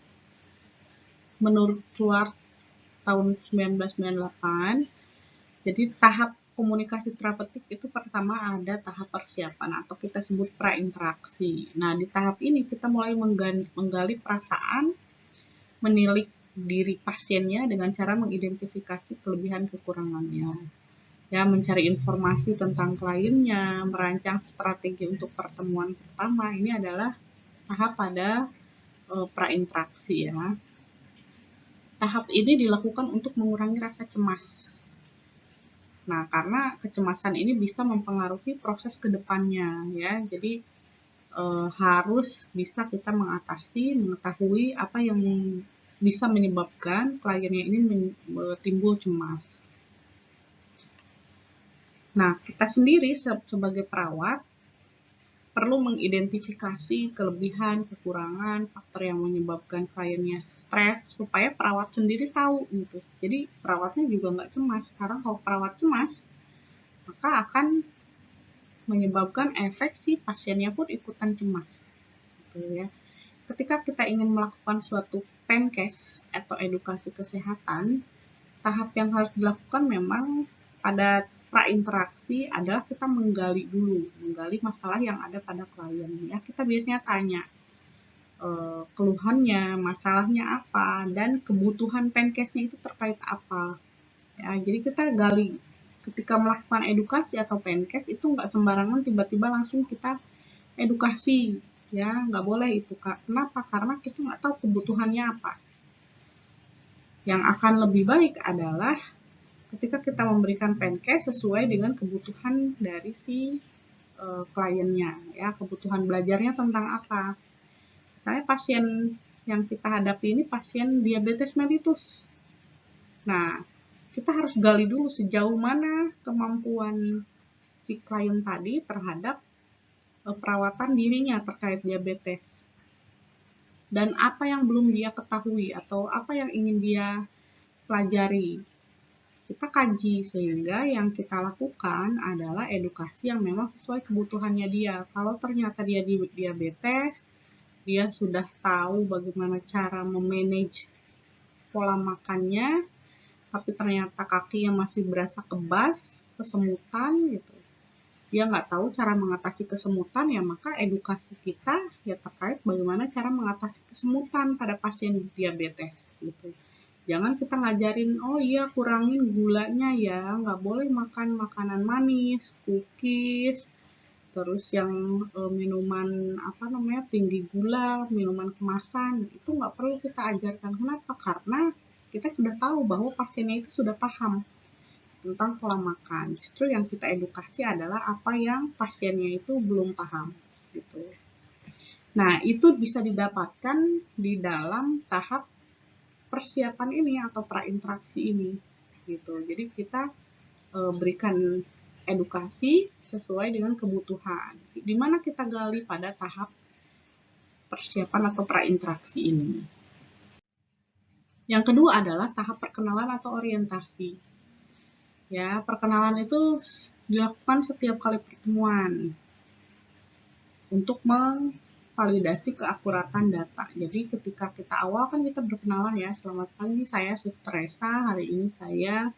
menurut Stuart tahun 1998? Jadi tahap komunikasi terapeutik itu pertama ada tahap persiapan atau kita sebut prainteraksi. Nah, di tahap ini kita mulai menggali perasaan, menilik diri pasiennya dengan cara mengidentifikasi kelebihan kekurangannya. Ya, mencari informasi tentang kliennya, merancang strategi untuk pertemuan pertama. Ini adalah tahap pada prainteraksi ya. Tahap ini dilakukan untuk mengurangi rasa cemas. Nah, karena kecemasan ini bisa mempengaruhi proses kedepannya ya. Jadi harus bisa kita mengatasi, mengetahui apa yang bisa menyebabkan kliennya ini timbul cemas. Nah, kita sendiri sebagai perawat perlu mengidentifikasi kelebihan, kekurangan, faktor yang menyebabkan kliennya stres supaya perawat sendiri tahu gitu. Jadi perawatnya juga nggak cemas. Karena kalau perawat cemas, maka akan menyebabkan efek si pasiennya pun ikutan cemas. Gitu ya. Ketika kita ingin melakukan suatu penkes atau edukasi kesehatan, tahap yang harus dilakukan memang pada prainteraksi adalah kita menggali masalah yang ada pada klien ya. Kita biasanya tanya keluhannya, masalahnya apa, dan kebutuhan penkesnya itu terkait apa ya. Jadi kita gali ketika melakukan edukasi atau penkes itu nggak sembarangan tiba-tiba langsung kita edukasi ya, nggak boleh itu Kak. Kenapa? Karena kita nggak tahu kebutuhannya apa. Yang akan lebih baik adalah ketika kita memberikan pancake sesuai dengan kebutuhan dari si kliennya, ya, kebutuhan belajarnya tentang apa. Misalnya pasien yang kita hadapi ini pasien diabetes mellitus. Nah, kita harus gali dulu sejauh mana kemampuan si klien tadi terhadap perawatan dirinya terkait diabetes. Dan apa yang belum dia ketahui atau apa yang ingin dia pelajari. Kita kaji sehingga yang kita lakukan adalah edukasi yang memang sesuai kebutuhannya dia. Kalau ternyata dia diabetes, dia sudah tahu bagaimana cara memanage pola makannya, tapi ternyata kakinya masih berasa kebas, kesemutan gitu. Dia nggak tahu cara mengatasi kesemutan, ya maka edukasi kita ya terkait bagaimana cara mengatasi kesemutan pada pasien diabetes gitu. Jangan kita ngajarin, oh iya kurangin gulanya ya, nggak boleh makan makanan manis, cookies, terus yang minuman tinggi gula, minuman kemasan, itu nggak perlu kita ajarkan. Kenapa? Karena kita sudah tahu bahwa pasiennya itu sudah paham tentang pola makan. Justru yang kita edukasi adalah apa yang pasiennya itu belum paham gitu. Nah, itu bisa didapatkan di dalam tahap persiapan ini atau prainteraksi ini gitu. Jadi kita berikan edukasi sesuai dengan kebutuhan. Di mana kita gali pada tahap persiapan atau prainteraksi ini. Yang kedua adalah tahap perkenalan atau orientasi. Ya, perkenalan itu dilakukan setiap kali pertemuan untuk validasi keakuratan data. Jadi ketika kita awal kan kita berkenalan ya, selamat pagi saya Suster Esa, hari ini saya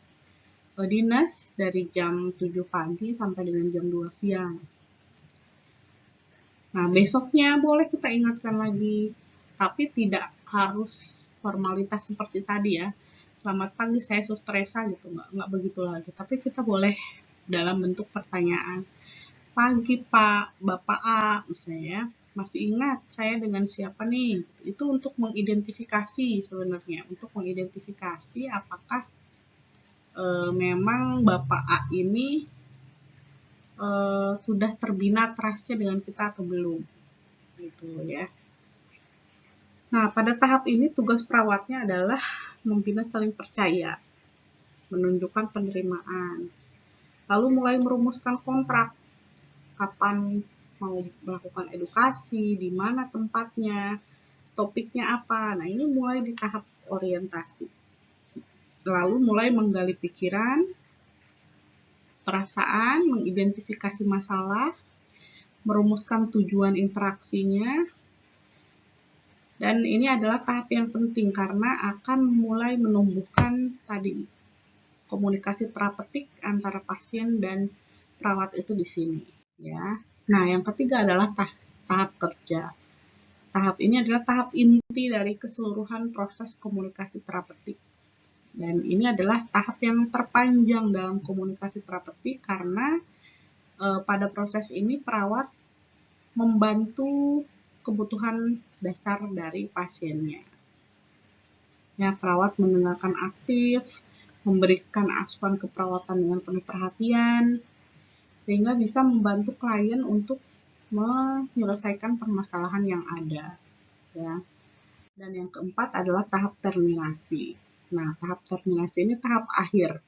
dinas dari jam 7 pagi sampai dengan jam 2 siang. Nah besoknya boleh kita ingatkan lagi, tapi tidak harus formalitas seperti tadi ya. Selamat pagi saya Suster Esa gitu, nggak begitu lagi. Tapi kita boleh dalam bentuk pertanyaan. Pagi Pak, Bapak A misalnya, masih ingat saya dengan siapa nih? Itu untuk mengidentifikasi sebenarnya, untuk mengidentifikasi apakah memang Bapak A ini sudah terbina trust-nya dengan kita atau belum, gitu ya. Nah, pada tahap ini tugas perawatnya adalah membina saling percaya, menunjukkan penerimaan, lalu mulai merumuskan kontrak, kapan mau melakukan edukasi, di mana tempatnya, topiknya apa. Nah, ini mulai di tahap orientasi. Lalu mulai menggali pikiran, perasaan, mengidentifikasi masalah, merumuskan tujuan interaksinya. Dan ini adalah tahap yang penting karena akan mulai menumbuhkan tadi komunikasi terapeutik antara pasien dan perawat itu di sini, ya. Nah, yang ketiga adalah tahap kerja. Tahap ini adalah tahap inti dari keseluruhan proses komunikasi terapeutik. Dan ini adalah tahap yang terpanjang dalam komunikasi terapeutik karena pada proses ini perawat membantu kebutuhan dasar dari pasiennya. Ya, perawat mendengarkan aktif, memberikan asuhan keperawatan dengan penuh perhatian, sehingga bisa membantu klien untuk menyelesaikan permasalahan yang ada. Ya. Dan yang keempat adalah tahap terminasi. Nah, tahap terminasi ini tahap akhir.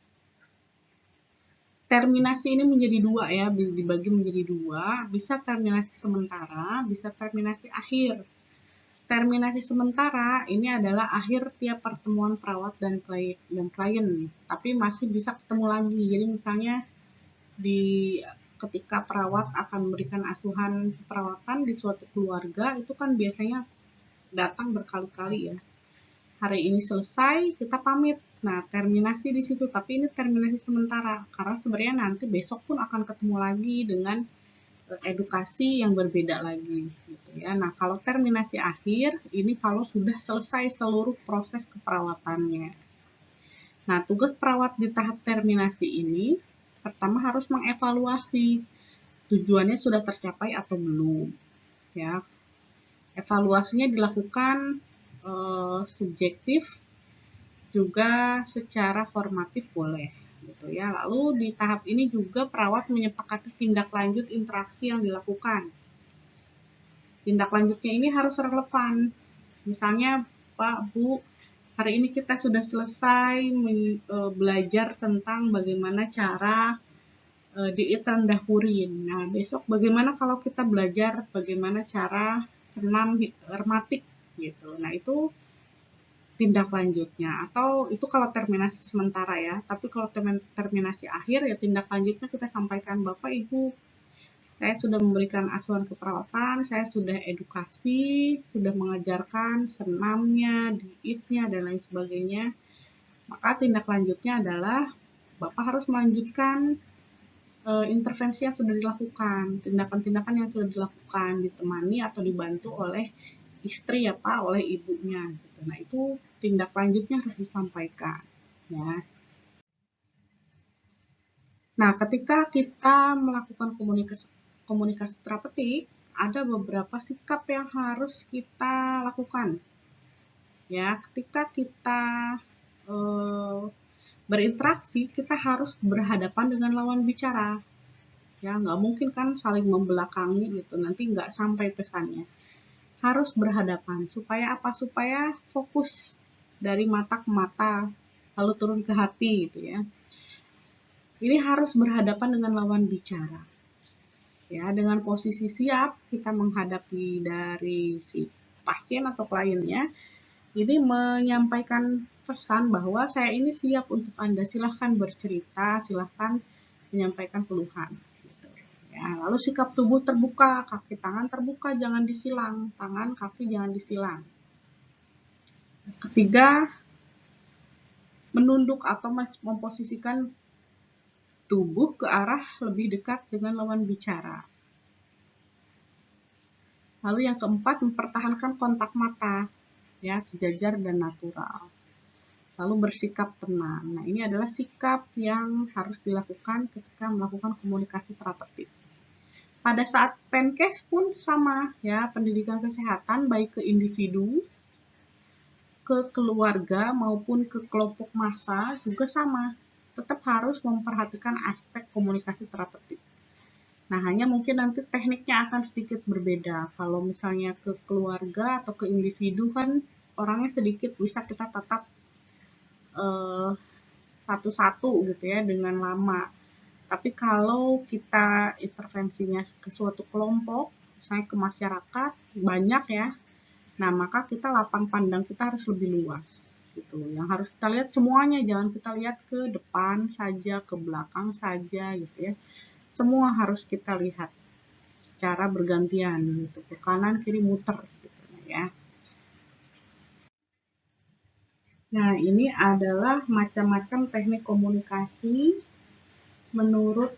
Terminasi ini menjadi dua ya, dibagi menjadi dua, bisa terminasi sementara, bisa terminasi akhir. Terminasi sementara ini adalah akhir tiap pertemuan perawat dan klien, tapi masih bisa ketemu lagi. Jadi misalnya ketika perawat akan memberikan asuhan perawatan di suatu keluarga, itu kan biasanya datang berkali-kali ya. Hari ini selesai, kita pamit. Nah, terminasi di situ, tapi ini terminasi sementara karena sebenarnya nanti besok pun akan ketemu lagi dengan edukasi yang berbeda lagi gitu ya. Nah, kalau terminasi akhir ini kalau sudah selesai seluruh proses keperawatannya. Nah, tugas perawat di tahap terminasi ini pertama harus mengevaluasi tujuannya sudah tercapai atau belum ya. Evaluasinya dilakukan subjektif juga secara formatif boleh gitu ya. Lalu di tahap ini juga perawat menyepakati tindak lanjut interaksi yang dilakukan. Tindak lanjutnya ini harus relevan. Misalnya, Pak, Bu, hari ini kita sudah selesai belajar tentang bagaimana cara diet rendah purin. Nah, besok bagaimana kalau kita belajar bagaimana cara senam rematik gitu. Nah, itu tindak lanjutnya. Atau itu kalau terminasi sementara ya. Tapi kalau terminasi akhir ya tindak lanjutnya kita sampaikan, Bapak Ibu, saya sudah memberikan asuhan keperawatan, saya sudah edukasi, sudah mengajarkan senamnya, dietnya, dan lain sebagainya. Maka tindak lanjutnya adalah Bapak harus melanjutkan intervensi yang sudah dilakukan, tindakan-tindakan yang sudah dilakukan, ditemani atau dibantu oleh istri ya Pak, oleh ibunya. Gitu. Nah itu tindak lanjutnya harus disampaikan. Ya. Nah ketika kita melakukan komunikasi terapeutik, ada beberapa sikap yang harus kita lakukan. Ya, ketika kita berinteraksi, kita harus berhadapan dengan lawan bicara. Ya, nggak mungkin kan saling membelakangi gitu, nanti nggak sampai pesannya. Harus berhadapan, supaya apa? Supaya fokus dari mata ke mata, lalu turun ke hati gitu ya. Ini harus berhadapan dengan lawan bicara. Ya, dengan posisi siap kita menghadapi dari si pasien atau kliennya, ini menyampaikan pesan bahwa saya ini siap untuk Anda, silahkan bercerita, silahkan menyampaikan keluhan. Gitu. Ya, lalu sikap tubuh terbuka, kaki tangan terbuka, jangan disilang, tangan kaki jangan disilang. Ketiga, menunduk atau memposisikan tubuh ke arah lebih dekat dengan lawan bicara. Lalu yang keempat, mempertahankan kontak mata, ya, sejajar dan natural. Lalu bersikap tenang. Nah, ini adalah sikap yang harus dilakukan ketika melakukan komunikasi terapeutik. Pada saat PENKES pun sama, ya, pendidikan kesehatan baik ke individu, ke keluarga maupun ke kelompok massa juga sama. Tetap harus memperhatikan aspek komunikasi terapeutik. Nah, hanya mungkin nanti tekniknya akan sedikit berbeda. Kalau misalnya ke keluarga atau ke individu kan orangnya sedikit, bisa kita tetap satu-satu gitu ya dengan lama. Tapi kalau kita intervensinya ke suatu kelompok, misalnya ke masyarakat banyak ya, nah maka kita lapang pandang kita harus lebih luas gitu. Yang harus kita lihat semuanya, jangan kita lihat ke depan saja, ke belakang saja gitu ya. Semua harus kita lihat secara bergantian gitu, ke kanan kiri muter gitu ya. Nah, ini adalah macam-macam teknik komunikasi menurut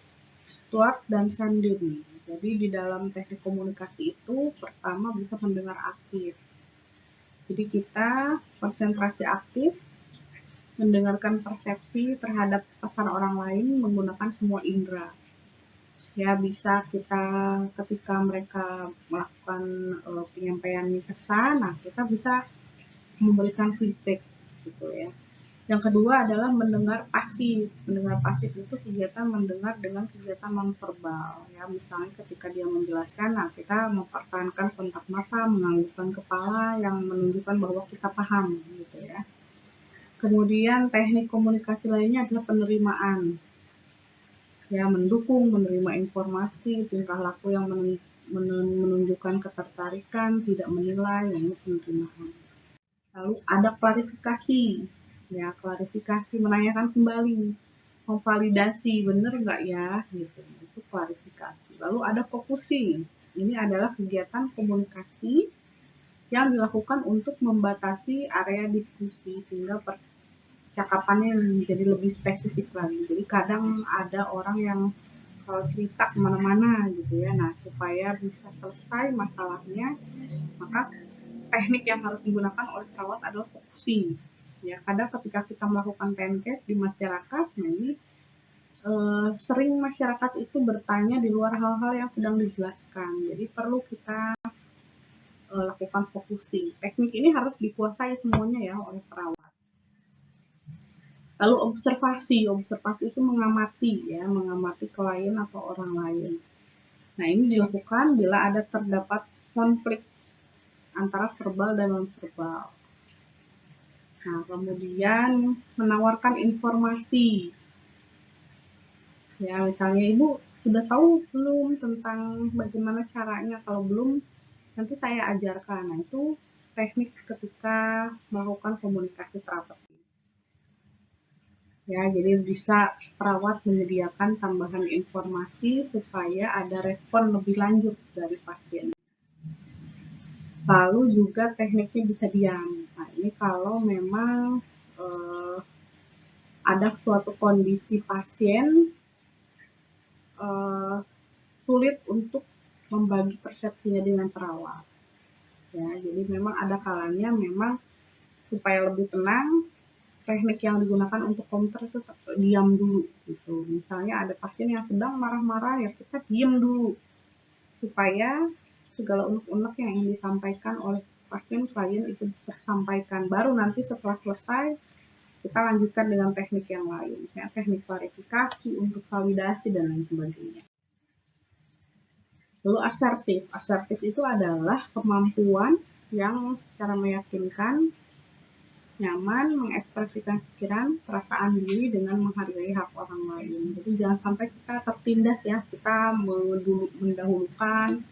Stuart dan Sandin. Jadi di dalam teknik komunikasi itu pertama bisa mendengar aktif. Jadi kita konsentrasi aktif, mendengarkan persepsi terhadap pesan orang lain menggunakan semua indera. Ya bisa kita ketika mereka melakukan penyampaian pesan, nah kita bisa memberikan feedback gitu ya. Yang kedua adalah mendengar pasif. Mendengar pasif itu kegiatan mendengar dengan kegiatan nonverbal. Ya, misalnya ketika dia menjelaskan, nah kita mempertahankan kontak mata, menganggukkan kepala yang menunjukkan bahwa kita paham, gitu ya. Kemudian teknik komunikasi lainnya adalah penerimaan. Ya, mendukung, menerima informasi, tingkah laku yang menunjukkan ketertarikan, tidak menilai, ini penerimaan. Lalu ada klarifikasi. Ya, klarifikasi, menanyakan kembali, memvalidasi, benar nggak ya, gitu. Itu klarifikasi. Lalu ada focusing. Ini adalah kegiatan komunikasi yang dilakukan untuk membatasi area diskusi sehingga percakapannya menjadi lebih spesifik lagi. Jadi kadang ada orang yang kalau cerita kemana-mana gitu ya, nah supaya bisa selesai masalahnya, maka teknik yang harus digunakan oleh perawat adalah focusing. Ya, kadang ketika kita melakukan PENKES di masyarakat, nah ini sering masyarakat itu bertanya di luar hal-hal yang sedang dijelaskan. Jadi perlu kita lakukan focusing. Teknik ini harus dikuasai semuanya ya oleh perawat. Lalu observasi itu mengamati ya, mengamati klien atau orang lain. Nah, ini dilakukan bila ada terdapat konflik antara verbal dan non-verbal. Nah, kemudian menawarkan informasi. Ya, misalnya Ibu sudah tahu belum tentang bagaimana caranya? Kalau belum, nanti saya ajarkan. Nah, itu teknik ketika melakukan komunikasi terapeutik. Ya, jadi bisa perawat menyediakan tambahan informasi supaya ada respon lebih lanjut dari pasien. Lalu juga tekniknya bisa diam. Nah, ini kalau memang ada suatu kondisi pasien sulit untuk membagi persepsinya dengan perawat. Ya, jadi memang ada kalanya memang supaya lebih tenang, teknik yang digunakan untuk komputer itu diam dulu gitu. Misalnya ada pasien yang sedang marah-marah, ya kita diam dulu supaya segala unek-unek yang ingin disampaikan oleh pasien klien itu tersampaikan. Baru nanti setelah selesai kita lanjutkan dengan teknik yang lain, misalnya teknik klarifikasi untuk validasi dan lain sebagainya. Lalu asertif. Asertif itu adalah kemampuan yang secara meyakinkan, nyaman, mengekspresikan pikiran, perasaan diri dengan menghargai hak orang lain. Jadi jangan sampai kita tertindas ya, kita mendahulukan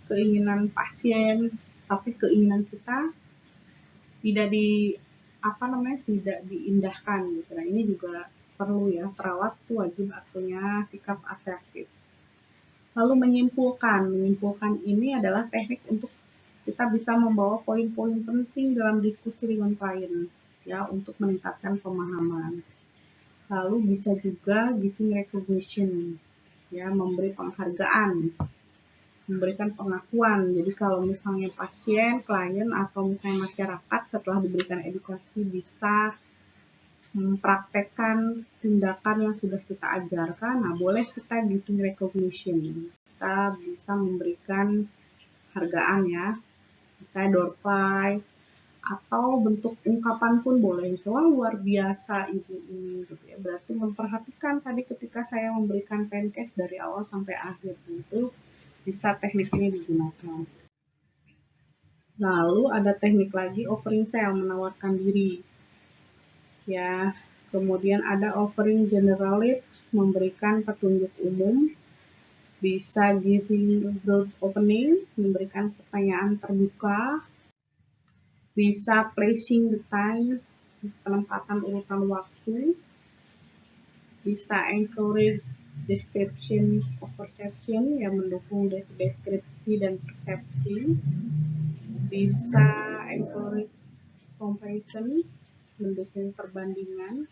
keinginan pasien, tapi keinginan kita tidak tidak diindahkan gitu. Nah, ini juga perlu ya, perawat itu wajib punya sikap asertif. Lalu menyimpulkan ini adalah teknik untuk kita bisa membawa poin-poin penting dalam diskusi dengan klien ya, untuk meningkatkan pemahaman. Lalu bisa juga giving recognition ya, memberi penghargaan, memberikan pengakuan. Jadi kalau misalnya pasien, klien atau misalnya masyarakat setelah diberikan edukasi bisa mempraktekkan tindakan yang sudah kita ajarkan, nah boleh kita giving recognition. Kita bisa memberikan hargaan ya, misalnya door prize atau bentuk ungkapan pun boleh. Misalnya luar biasa ibu ini gitu ya. Berarti memperhatikan tadi ketika saya memberikan pancake dari awal sampai akhir, itu bisa teknik ini digunakan. Lalu ada teknik lagi offering sale, menawarkan diri. Ya, kemudian ada offering generalist, memberikan petunjuk umum. Bisa giving broad opening, memberikan pertanyaan terbuka. Bisa placing the time, penempatan urutan waktu. Bisa encourage description of perception, yang mendukung deskripsi dan persepsi. Bisa encourage comparison, mendukung perbandingan.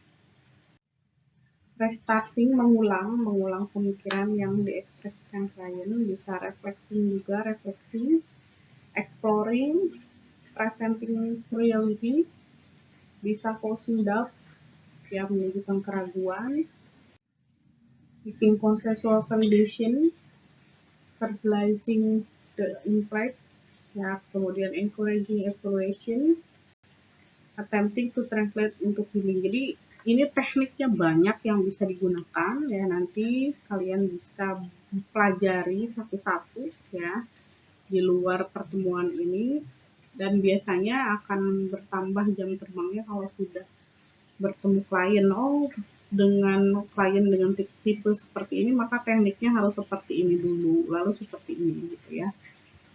Restarting, mengulang pemikiran yang diekspresikan klien. Bisa reflecting juga, refleksi. Exploring, presenting reality. Bisa causing doubt, yang menunjukkan keraguan. Giving consensual validation, verbalizing the insight, ya, kemudian encouraging evaluation, attempting to translate into feeling. Jadi ini tekniknya banyak yang bisa digunakan ya, nanti kalian bisa pelajari satu-satu ya di luar pertemuan ini, dan biasanya akan bertambah jam terbangnya kalau sudah bertemu klien. Dengan klien dengan tipe seperti ini, maka tekniknya harus seperti ini dulu, lalu seperti ini gitu ya.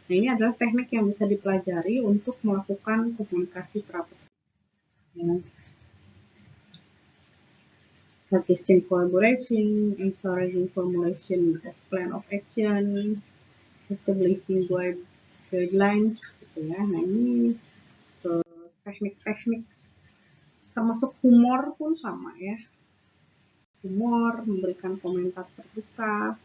Nah, ini adalah teknik yang bisa dipelajari untuk melakukan komunikasi terapeutik. Ya. Suggesting collaboration, encouraging formulation of plan of action, establishing guidelines gitu ya. Nah, ini teknik-teknik termasuk humor pun sama ya. Humor, memberikan komentar terbuka,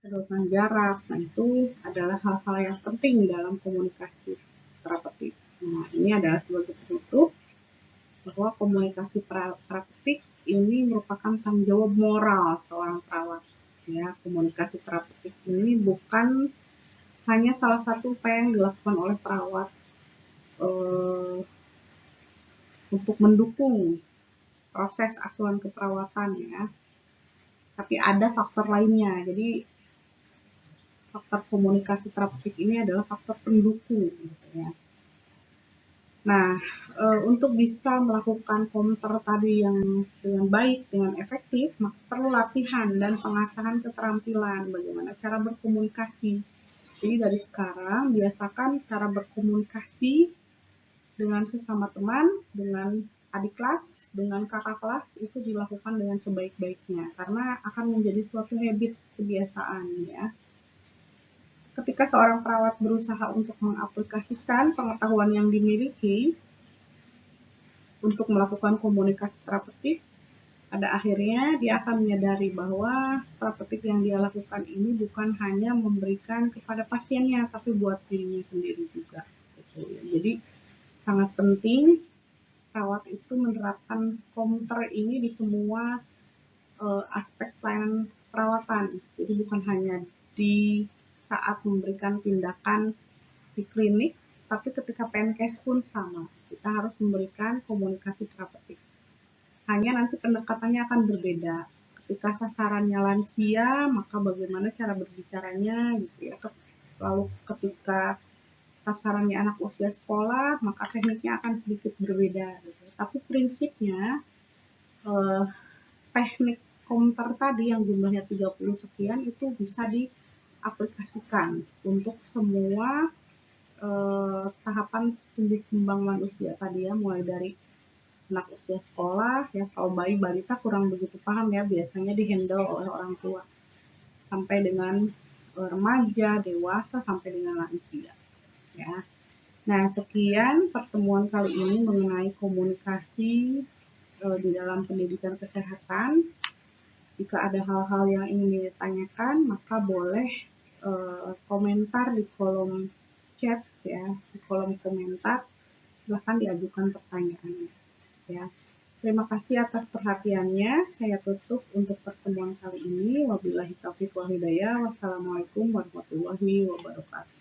kedudukan jarak. Nah, itu adalah hal-hal yang penting dalam komunikasi terapeutik. Nah, ini adalah sebagai penutup bahwa komunikasi terapeutik ini merupakan tanggung jawab moral seorang perawat. Ya, komunikasi terapeutik ini bukan hanya salah satu upaya yang dilakukan oleh perawat untuk mendukung proses asuhan keperawatan ya. Tapi ada faktor lainnya. Jadi faktor komunikasi terapeutik ini adalah faktor pendukung gitu ya. Nah, untuk bisa melakukan counter tadi yang dengan baik, dengan efektif, maka perlu latihan dan pengasahan keterampilan bagaimana cara berkomunikasi. Jadi dari sekarang biasakan cara berkomunikasi dengan sesama teman, dengan adik kelas, dengan kakak kelas itu dilakukan dengan sebaik-baiknya karena akan menjadi suatu habit, kebiasaan ya. Ketika seorang perawat berusaha untuk mengaplikasikan pengetahuan yang dimiliki untuk melakukan komunikasi terapeutik, pada akhirnya dia akan menyadari bahwa terapeutik yang dia lakukan ini bukan hanya memberikan kepada pasiennya, tapi buat dirinya sendiri juga. Jadi sangat penting perawat itu menerapkan counter ini di semua aspek pelayanan perawatan. Jadi bukan hanya di saat memberikan tindakan di klinik, tapi ketika PNKes pun sama. Kita harus memberikan komunikasi terapeutik. Hanya nanti pendekatannya akan berbeda. Ketika sasarannya lansia, maka bagaimana cara berbicaranya gitu ya. Lalu ketika sasarannya anak usia sekolah, maka tekniknya akan sedikit berbeda gitu. Tapi prinsipnya teknik counter tadi yang jumlahnya 30 sekian itu bisa diaplikasikan untuk semua tahapan tumbuh kembang manusia tadi ya, mulai dari anak usia sekolah ya, kalau bayi balita kurang begitu paham ya, biasanya dihandle oleh orang tua, sampai dengan remaja, dewasa, sampai dengan lansia ya. Nah, sekian pertemuan kali ini mengenai komunikasi di dalam pendidikan kesehatan. Jika ada hal-hal yang ingin ditanyakan, maka boleh komentar di kolom chat ya, di kolom komentar. Silahkan diajukan pertanyaannya ya. Terima kasih atas perhatiannya. Saya tutup untuk pertemuan kali ini. Wabillahi taufiq wal hidayah. Wassalamualaikum warahmatullahi wabarakatuh.